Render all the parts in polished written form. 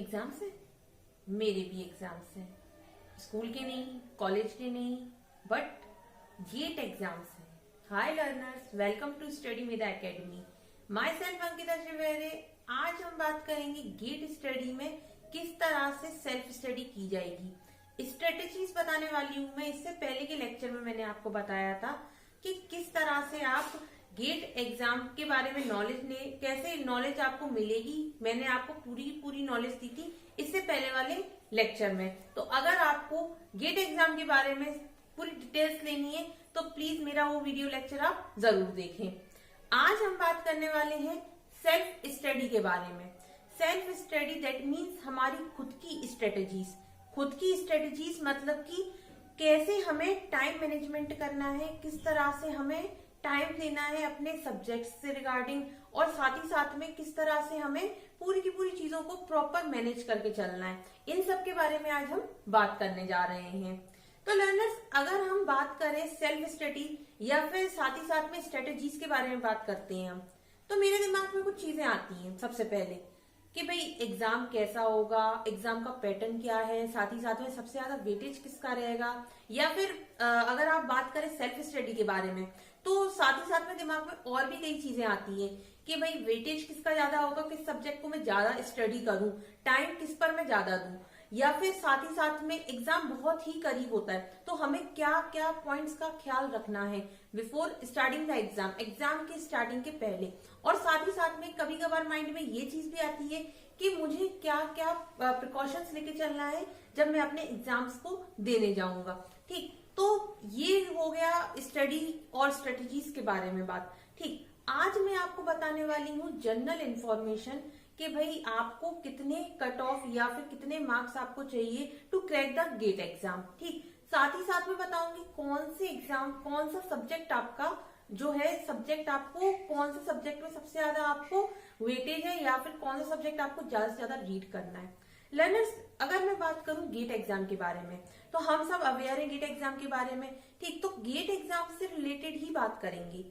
Exams है। मेरे भी एग्जाम्स हैं, स्कूल के नहीं, कॉलेज के नहीं, बट गेट एग्जाम्स हैं। Hi learners, welcome to study मेरा academy. Myself Ankita Shivere. आज हम बात करेंगे गेट स्टडी में किस तरह से सेल्फ स्टडी की जाएगी। स्ट्रेटेजीज बताने वाली हूँ मैं। इससे पहले के लेक्चर में मैंने आपको बताया था कि किस तरह से आप गेट एग्जाम के बारे में नॉलेज ले, कैसे नॉलेज आपको मिलेगी। मैंने आपको पूरी नॉलेज दी थी इससे पहले वाले लेक्चर में। तो अगर आपको गेट एग्जाम के बारे में पूरी डिटेल्स लेनी है तो प्लीज मेरा वो वीडियो लेक्चर आप जरूर देखें। आज हम बात करने वाले हैं सेल्फ स्टडी के बारे में। सेल्फ स्टडी दैट मीन्स हमारी खुद की स्ट्रेटेजीज। खुद की स्ट्रेटेजीज मतलब कि कैसे हमें टाइम मैनेजमेंट करना है, किस तरह से हमें टाइम देना है अपने सब्जेक्ट से रिगार्डिंग, और साथ ही साथ में किस तरह से हमें पूरी की पूरी चीजों को प्रॉपर मैनेज करके चलना है। इन सब के बारे में आज हम बात करने जा रहे हैं। तो लर्नर्स, अगर हम बात करें सेल्फ स्टडी या फिर साथ ही साथ में स्ट्रेटेजीज के बारे में बात करते हैं हम, तो मेरे दिमाग में कुछ चीजें आती हैं। सबसे पहले कि भाई एग्जाम कैसा होगा, एग्जाम का पैटर्न क्या है, साथ ही साथ में सबसे ज्यादा वेटेज किसका रहेगा, या फिर अगर आप बात करें सेल्फ स्टडी के बारे में तो साथ ही साथ में दिमाग में और भी कई चीजें आती हैं कि भाई वेटेज किसका ज्यादा होगा, किस सब्जेक्ट को मैं ज्यादा स्टडी करूं, टाइम किस पर मैं ज्यादा दूं, या फिर साथ ही साथ में एग्जाम बहुत ही करीब होता है तो हमें क्या क्या पॉइंट्स का ख्याल रखना है before starting the exam, exam के स्टार्टिंग के पहले। और साथ ही साथ में कभी कभार माइंड में ये चीज भी आती है कि मुझे क्या क्या प्रिकॉशंस लेके चलना है जब मैं अपने एग्जाम्स को देने जाऊंगा। ठीक, तो ये हो गया स्टडी और स्ट्रेटेजीज के बारे में बात। ठीक, आज मैं आपको बताने वाली हूँ जनरल इंफॉर्मेशन कि भाई आपको कितने कट ऑफ या फिर कितने मार्क्स आपको चाहिए to crack the GATE exam. ठीक, साथ ही साथ में बताऊंगी कौन से एग्जाम, कौन सा सब्जेक्ट आपका जो है, सब्जेक्ट आपको कौन से सब्जेक्ट में सबसे ज्यादा आपको वेटेज है, या फिर कौन सा सब्जेक्ट आपको ज्यादा से ज्यादा रीड करना है। लर्नर्स, अगर मैं बात करूं गेट एग्जाम के बारे में तो हम सब अवेयर हैं गेट एग्जाम के बारे में। ठीक, तो गेट एग्जाम से रिलेटेड ही बात करेंगे।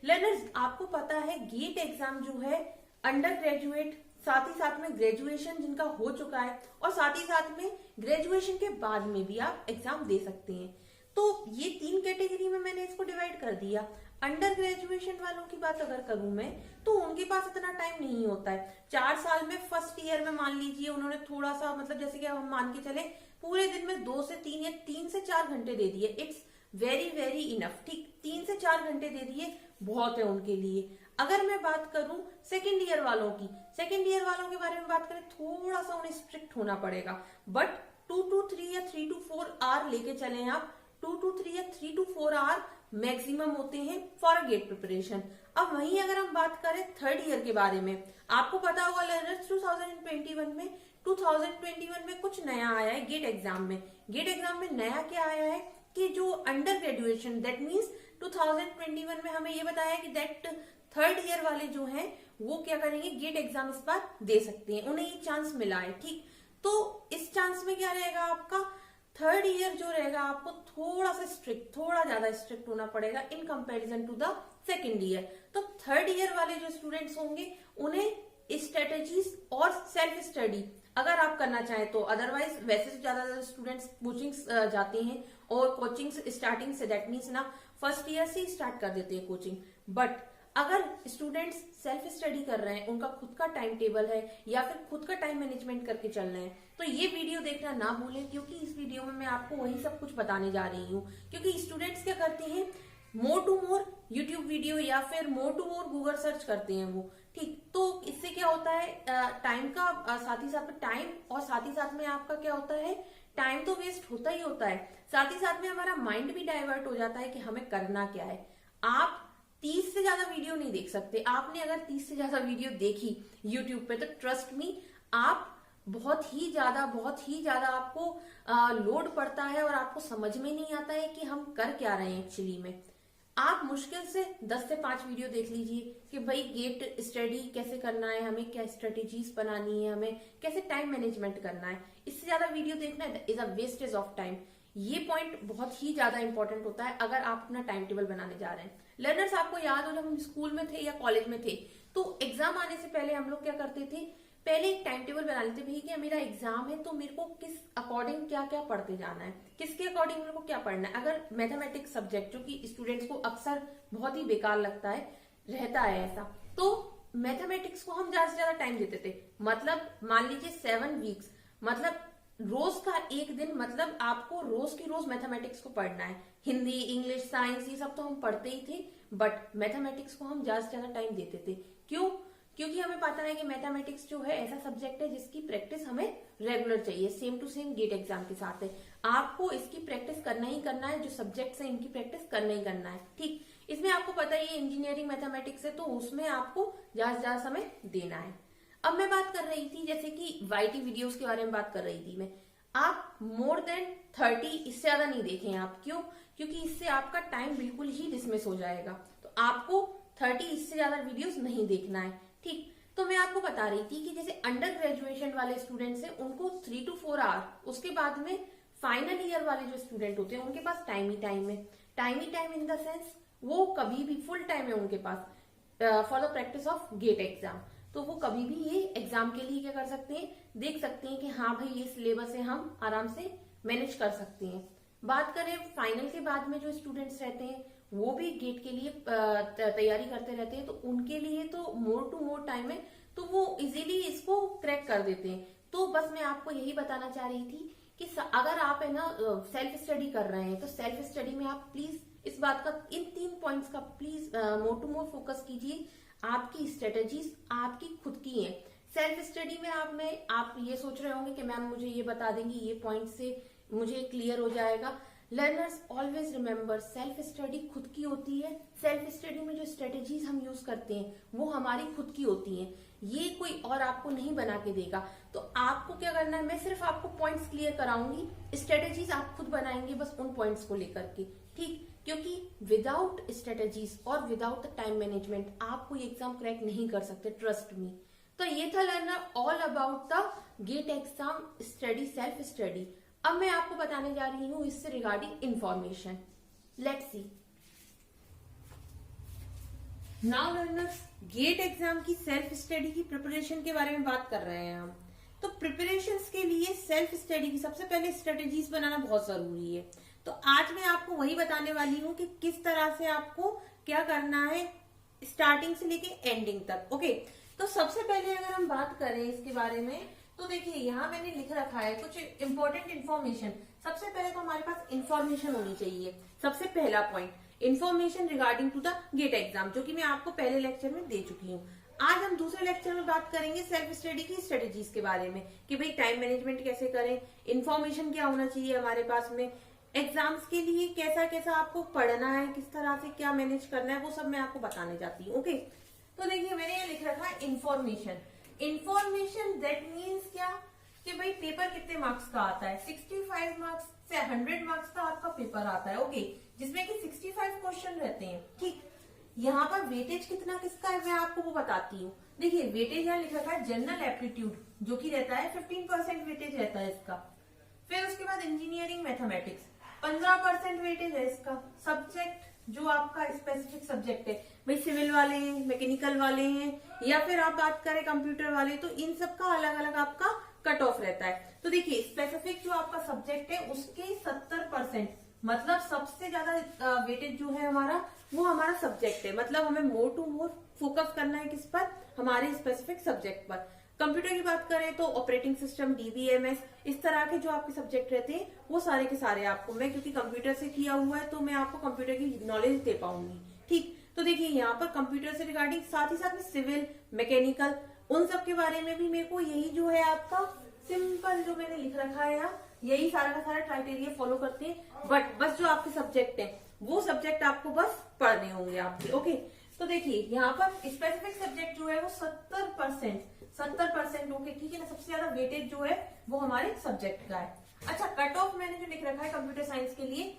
लर्नर्स, आपको पता है गेट एग्जाम जो है अंडर ग्रेजुएट, साथ ही साथ में ग्रेजुएशन जिनका हो चुका है, और साथ ही साथ में ग्रेजुएशन के बाद में भी आप एग्जाम दे सकते हैं। तो ये तीन कैटेगरी में मैंने इसको डिवाइड कर दिया। अंडर ग्रेजुएशन वालों की बात अगर करूं मैं तो उनके पास इतना टाइम नहीं होता है। 4 साल में फर्स्ट ईयर में मान लीजिए उन्होंने थोड़ा सा, मतलब जैसे कि हम मान के चले पूरे दिन में 2 से 3 या 3 से 4 घंटे दे दिए, इट्स वेरी वेरी इनफ। ठीक, 3 से 4 घंटे दे दिए बहुत है उनके लिए। अगर मैं बात करूं सेकेंड ईयर वालों की, सेकेंड ईयर वालों के बारे में बात करें थोड़ा सा उन्हें स्ट्रिक्ट होना पड़ेगा, बट 2 to 3 या 3 to 4 आवर लेके चले आप। 2 to 3 या 3 to 4 आवर मैक्सिमम होते हैं फॉर गेट प्रिपरेशन। अब वहीं अगर हम बात करें थर्ड ईयर के बारे में, आपको पता होगा लर्नर्स 2021 में कुछ नया आया है गेट एग्जाम में। गेट एग्जाम में नया क्या आया है कि जो अंडर ग्रेजुएशन, दैट मीन्स 2021 में हमें ये बताया कि दैट थर्ड ईयर वाले जो हैं वो क्या करेंगे, गेट एग्जाम इस बार दे सकते हैं, उन्हें ये चांस मिला है। ठीक, तो इस चांस में क्या रहेगा आपका, थर्ड ईयर जो रहेगा आपको थोड़ा सा स्ट्रिक्ट, थोड़ा ज्यादा स्ट्रिक्ट होना पड़ेगा in comparison to the second year. तो थर्ड ईयर वाले जो स्टूडेंट्स होंगे उन्हें स्ट्रेटेजीज और सेल्फ स्टडी अगर आप करना चाहें तो, अदरवाइज वैसे तो ज्यादा स्टूडेंट्स कोचिंग्स जाते हैं और कोचिंग स्टार्टिंग से, दैट मीन्स ना फर्स्ट ईयर से ही स्टार्ट कर देते हैं कोचिंग। बट अगर स्टूडेंट्स सेल्फ स्टडी कर रहे हैं, उनका खुद का टाइम टेबल है या फिर खुद का टाइम मैनेजमेंट करके चल रहे हैं, तो ये वीडियो देखना ना भूलें, क्योंकि इस वीडियो में मैं आपको वही सब कुछ बताने जा रही हूँ। क्योंकि स्टूडेंट्स क्या करते हैं, more to more YouTube video या फिर more to more Google search करते हैं वो। ठीक, तो इससे क्या होता है, टाइम का साथ ही साथ में टाइम, और साथ ही साथ में आपका क्या होता है, टाइम तो वेस्ट होता ही होता है, साथ ही साथ में हमारा माइंड भी डाइवर्ट हो जाता है कि हमें करना क्या है। आप 30 से ज्यादा वीडियो नहीं देख सकते। आपने अगर 30 से ज्यादा वीडियो देखी यूट्यूब पे तो ट्रस्ट मी, आप बहुत ही ज्यादा आपको लोड पड़ता है और आपको समझ में नहीं आता है कि हम कर क्या रहे हैं एक्चुअली में। आप मुश्किल से 10 से 5 वीडियो देख लीजिए कि भाई गेट स्टडी कैसे करना है, हमें क्या स्ट्रेटेजीज बनानी है, हमें कैसे टाइम मैनेजमेंट करना है। इससे ज्यादा वीडियो देखना is a wastage of time. ये पॉइंट बहुत ही ज्यादा इंपॉर्टेंट होता है अगर आप अपना टाइम टेबल बनाने जा रहे हैं। लर्नर्स, आपको याद हो जब हम स्कूल में थे या कॉलेज में थे तो एग्जाम आने से पहले हम लोग क्या करते थे, पहले एक टाइम टेबल बना लेते भैया कि मेरा एग्जाम है तो मेरे को किस अकॉर्डिंग क्या क्या पढ़ते जाना है, किसके अकॉर्डिंग मेरे को क्या पढ़ना है। अगर मैथमेटिक्स सब्जेक्ट जो कि स्टूडेंट्स को अक्सर बहुत ही बेकार लगता है, रहता है ऐसा, तो मैथमेटिक्स को हम ज्यादा से ज्यादा टाइम देते थे। मतलब मान लीजिए 7 वीक्स, मतलब रोज का एक दिन, मतलब आपको रोज की रोज मैथमेटिक्स को पढ़ना है। हिंदी, इंग्लिश, साइंस ये सब तो हम पढ़ते ही थे, बट मैथमेटिक्स को हम ज्यादा से ज्यादा टाइम देते थे। क्यों? क्योंकि हमें पता है कि मैथमेटिक्स जो है ऐसा सब्जेक्ट है जिसकी प्रैक्टिस हमें रेगुलर चाहिए, same to same GATE exam के साथ है। आपको इसकी प्रैक्टिस करना ही करना है, जो सब्जेक्ट्स है इनकी प्रैक्टिस करना ही करना है। ठीक, इसमें आपको पता है ये इंजीनियरिंग मैथमेटिक्स है तो उसमें आपको ज्यादा से ज्यादा समय देना है। अब मैं बात कर रही थी जैसे कि वाईटी वीडियोस के बारे में बात कर रही थी मैं। आप मोर देन 30 इससे ज्यादा नहीं देखें आप। क्यों? क्योंकि इससे आपका टाइम बिल्कुल ही डिसमिस हो जाएगा। तो आपको 30 इससे ज्यादा वीडियोस नहीं देखना है। ठीक, तो मैं आपको बता रही थी कि जैसे अंडर ग्रेजुएशन वाले स्टूडेंट्स हैं उनको 3 to 4 आवर, उसके बाद में फाइनल ईयर वाले जो स्टूडेंट होते हैं उनके पास टाइम ही टाइम है। टाइम ही टाइम इन द सेंस वो कभी भी फुल टाइम है उनके पास for the practice of GATE exam. तो वो कभी भी ये एग्जाम के लिए क्या कर सकते हैं, देख सकते हैं कि हाँ भाई ये सिलेबस है, हम आराम से मैनेज कर सकते हैं। बात करें फाइनल के बाद में जो स्टूडेंट्स रहते हैं वो भी गेट के लिए तैयारी करते रहते हैं, तो उनके लिए तो मोर टू मोर टाइम है, तो वो इजीली इसको क्रैक कर देते हैं। तो बस मैं आपको यही बताना चाह रही थी कि अगर आप है ना सेल्फ स्टडी कर रहे हैं तो सेल्फ स्टडी में आप प्लीज इस बात का, इन 3 पॉइंट्स का please more to more focus कीजिए। आपकी स्ट्रेटेजीज आपकी खुद की हैं। सेल्फ स्टडी में आप ये सोच रहे होंगे कि मैम मुझे ये बता देंगी, ये पॉइंट से मुझे क्लियर हो जाएगा। Learners always remember, self study खुद की होती है। सेल्फ स्टडी में जो स्ट्रेटेजीज हम यूज करते हैं वो हमारी खुद की होती हैं, ये कोई और आपको नहीं बना के देगा। तो आपको क्या करना है, मैं सिर्फ आपको पॉइंट्स क्लियर कराऊंगी, स्ट्रेटेजीज आप खुद बनाएंगे बस उन पॉइंट्स को लेकर के। ठीक, क्योंकि विदाउट स्ट्रेटेजीज और विदाउट द टाइम मैनेजमेंट आप कोई एग्जाम क्रैक नहीं कर सकते, ट्रस्ट मी। तो ये था learner all about the GATE exam study, self study. अब मैं आपको बताने जा रही हूं इससे regarding information. Let's see now learners, GATE exam की सेल्फ स्टडी की प्रिपरेशन के बारे में बात कर रहे हैं हम। तो प्रिपरेशंस के लिए सेल्फ स्टडी की सबसे पहले स्ट्रेटेजीज बनाना बहुत जरूरी है। तो आज मैं आपको वही बताने वाली हूँ कि किस तरह से आपको क्या करना है स्टार्टिंग से लेके एंडिंग तक। ओके, तो सबसे पहले अगर हम बात करें इसके बारे में तो देखिए यहाँ मैंने लिख रखा है कुछ इंपॉर्टेंट इन्फॉर्मेशन। सबसे पहले तो हमारे पास इंफॉर्मेशन होनी चाहिए। सबसे पहला point information regarding to the GATE exam, जो कि मैं आपको पहले लेक्चर में दे चुकी हूँ। आज हम दूसरे लेक्चर में बात करेंगे सेल्फ स्टडी की स्ट्रेटेजीज के बारे में कि भाई टाइम मैनेजमेंट कैसे करें, इन्फॉर्मेशन क्या होना चाहिए हमारे पास में, एग्जाम्स के लिए कैसा कैसा आपको पढ़ना है, किस तरह से क्या मैनेज करना है, वो सब मैं आपको बताने जाती हूँ। ओके, तो देखिए मैंने ये लिख रखा है इंफॉर्मेशन। इंफॉर्मेशन दैट मीन्स क्या कि भाई पेपर कितने मार्क्स का आता है, 65 मार्क्स से 100 मार्क्स का आपका पेपर आता है। ओके, जिसमें कि 65 क्वेश्चन रहते हैं। ठीक, यहाँ पर वेटेज कितना किसका है मैं आपको वो बताती हूँ। देखिए वेटेज यहाँ लिख रखा है जनरल एप्टीट्यूड, जो कि रहता है 15% वेटेज रहता है इसका। फिर उसके बाद इंजीनियरिंग मैथमेटिक्स 15% वेटेज है इसका। सब्जेक्ट जो आपका स्पेसिफिक सब्जेक्ट है, भाई सिविल वाले हैं, मैकेनिकल वाले हैं, या फिर आप बात करें कंप्यूटर वाले, तो इन सब का अलग अलग आपका कट ऑफ रहता है। तो देखिए स्पेसिफिक जो आपका सब्जेक्ट है उसके 70%, मतलब सबसे ज्यादा वेटेज जो है हमारा वो हमारा सब्जेक्ट है। मतलब हमें मोर टू मोर फोकस करना है किस पर, हमारे स्पेसिफिक सब्जेक्ट पर। कंप्यूटर की बात करें तो ऑपरेटिंग सिस्टम, डीबीएमएस, इस तरह के जो आपके सब्जेक्ट रहते हैं वो सारे के सारे आपको, मैं क्योंकि कंप्यूटर से किया हुआ है तो मैं आपको कंप्यूटर की नॉलेज दे पाऊंगी। ठीक, तो देखिए यहाँ पर कंप्यूटर से रिगार्डिंग साथ ही साथ में सिविल, मैकेनिकल, उन सब के बारे में भी मेरे को यही जो है आपका सिंपल जो मैंने लिख रखा है यहाँ, यही सारा का सारा क्राइटेरिया फॉलो करते हैं। बट बस जो आपके सब्जेक्ट है वो सब्जेक्ट आपको बस पढ़ने होंगे आपके। ओके, तो देखिए यहाँ पर स्पेसिफिक सब्जेक्ट जो है वो 70% ओके, ठीक है ना। सबसे ज्यादा वेटेज जो है वो हमारे सब्जेक्ट का है। अच्छा, कट ऑफ मैंने जो लिख रखा है कंप्यूटर साइंस के लिए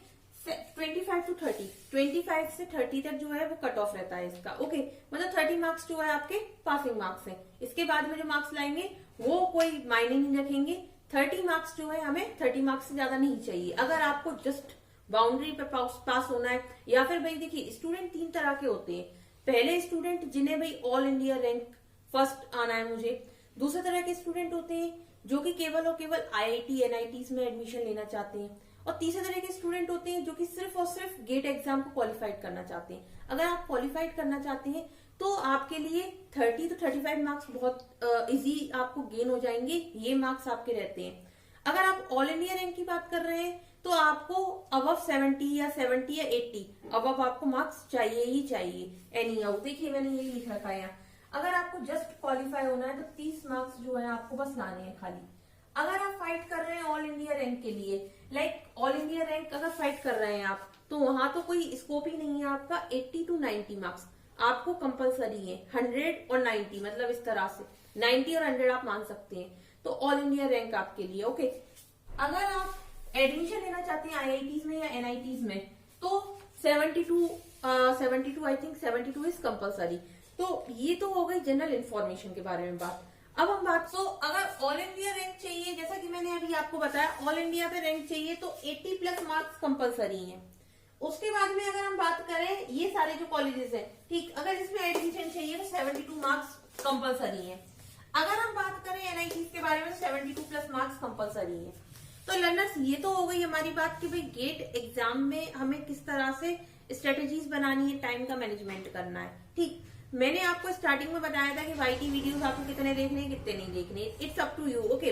25 to 30, 25 से 30 तक जो है वो कट ऑफ रहता है इसका। ओके, मतलब 30 मार्क्स जो है आपके पासिंग मार्क्स हैं। इसके बाद में जो मार्क्स लाएंगे वो कोई मायने नहीं रखेंगे। 30 मार्क्स जो है हमें 30 मार्क्स से ज्यादा नहीं चाहिए अगर आपको जस्ट बाउंड्री पे पास होना है। या फिर भाई देखिए स्टूडेंट 3 तरह के होते हैं। पहले स्टूडेंट जिन्हें भाई ऑल इंडिया रैंक फर्स्ट आना है मुझे, दूसरे तरह के स्टूडेंट होते हैं जो कि केवल और केवल IIT NITs में एडमिशन लेना चाहते हैं, और तीसरे तरह के स्टूडेंट होते हैं जो कि सिर्फ और सिर्फ गेट एग्जाम को क्वालिफाइड करना चाहते हैं। अगर आप क्वालिफाइड करना चाहते हैं तो आपके लिए 30 to 35 मार्क्स बहुत इजी आपको गेन हो जाएंगे, ये मार्क्स आपके रहते हैं। अगर आप ऑल इंडिया रैंक की बात कर रहे हैं तो आपको अबव 70 या 80 अबव आपको मार्क्स चाहिए ही चाहिए। एनी हाउ, देखिए मैंने यही लिख रखा है यहाँ। अगर आपको जस्ट क्वालिफाई होना है तो 30 मार्क्स जो है आपको बस लाने हैं खाली। अगर आप फाइट कर रहे हैं ऑल इंडिया रैंक के लिए, लाइक ऑल इंडिया रैंक अगर फाइट कर रहे हैं आप, तो वहां तो कोई स्कोप ही नहीं है आपका। 80 to 90 मार्क्स आपको कंपलसरी है। 100 और 90 मतलब इस तरह से 90 और 100 आप मान सकते हैं, तो ऑल इंडिया रैंक आपके लिए ओके। अगर आप एडमिशन लेना चाहते हैं IITs में या NITs में तो 72 आई थिंक 72 इज कंपलसरी। तो ये तो हो गई जनरल इंफॉर्मेशन के बारे में बात। अब हम बात, तो अगर ऑल इंडिया रैंक चाहिए, जैसा कि मैंने अभी आपको बताया ऑल इंडिया पे रैंक चाहिए तो 80+ मार्क्स कंपलसरी हैं। उसके बाद में अगर हम बात करें ये सारे जो कॉलेजेस हैं, ठीक, अगर इसमें एडमिशन चाहिए तो 72 मार्क्स कंपलसरी है। अगर हम बात करें NITs के बारे में तो 72+ मार्क्स कंपलसरी है। तो लर्नर्स, ये तो हो गई हमारी बात कि भाई गेट एग्जाम में हमें किस तरह से स्ट्रेटेजीज बनानी है, टाइम का मैनेजमेंट करना है। ठीक, मैंने आपको स्टार्टिंग में बताया था कि YT वीडियोस आपको कितने देखने हैं कितने नहीं देखने, it's up to you okay.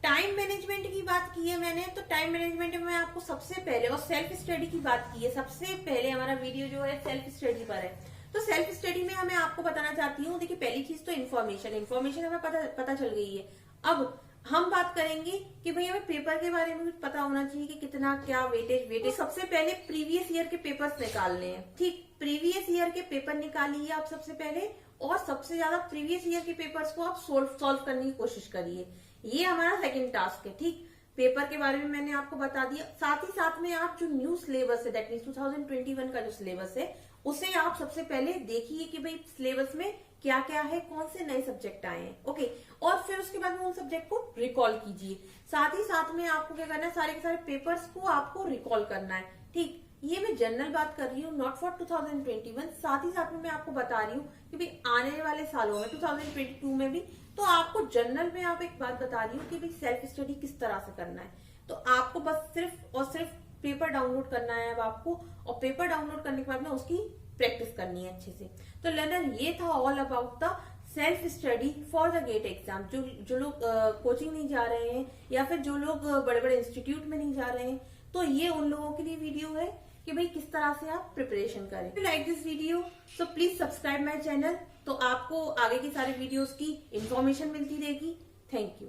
Time management की बात की है मैंने, तो टाइम मैनेजमेंट में आपको सबसे पहले, और सेल्फ स्टडी की बात की है, सबसे पहले हमारा वीडियो जो है सेल्फ स्टडी पर है। तो सेल्फ स्टडी में हमें आपको बताना चाहती हूँ, देखिए पहली चीज तो इन्फॉर्मेशन हमें पता चल गई है। अब हम बात करेंगे कि भाई हमें पेपर के बारे में भी पता होना चाहिए कि कितना क्या वेटेज। तो सबसे पहले प्रीवियस ईयर के पेपर्स निकालने हैं। ठीक, प्रीवियस ईयर के पेपर निकालिए आप सबसे पहले, और सबसे ज्यादा प्रीवियस ईयर के पेपर्स को आप सॉल्व करने की कोशिश करिए। ये हमारा सेकंड टास्क है। ठीक, पेपर के बारे में मैंने आपको बता दिया। साथ ही साथ में आप जो न्यू सिलेबस है, दैट मीन्स 2021 का जो सिलेबस है, उसे आप सबसे पहले देखिए कि भाई सिलेबस में क्या क्या है, कौन से नए सब्जेक्ट आए हैं ओके। और फिर उसके बाद में उन सब्जेक्ट को रिकॉल कीजिए। साथ ही साथ में आपको क्या करना है, सारे के सारे पेपर्स को आपको रिकॉल करना है। ठीक, ये मैं जनरल बात कर रही हूँ, नॉट फॉर 2021। साथ ही साथ में मैं आपको बता रही हूँ कि भाई आने वाले सालों में 2022 में भी, तो आपको जनरल में आप एक बात बता रही हूँ कि भाई सेल्फ स्टडी किस तरह से करना है। तो आपको बस सिर्फ और सिर्फ पेपर डाउनलोड करना है अब आपको, और पेपर डाउनलोड करने के बाद में उसकी प्रैक्टिस करनी है अच्छे से। तो लर्नर, ये था all about the self study for the GATE exam. जो लोग कोचिंग नहीं जा रहे हैं या फिर जो लोग बड़े बड़े इंस्टीट्यूट में नहीं जा रहे हैं, तो ये उन लोगों के लिए वीडियो है कि भाई किस तरह से आप प्रिपरेशन करें। Like this video so please subscribe my channel, तो आपको आगे की सारे वीडियोस की इंफॉर्मेशन मिलती रहेगी। Thank you.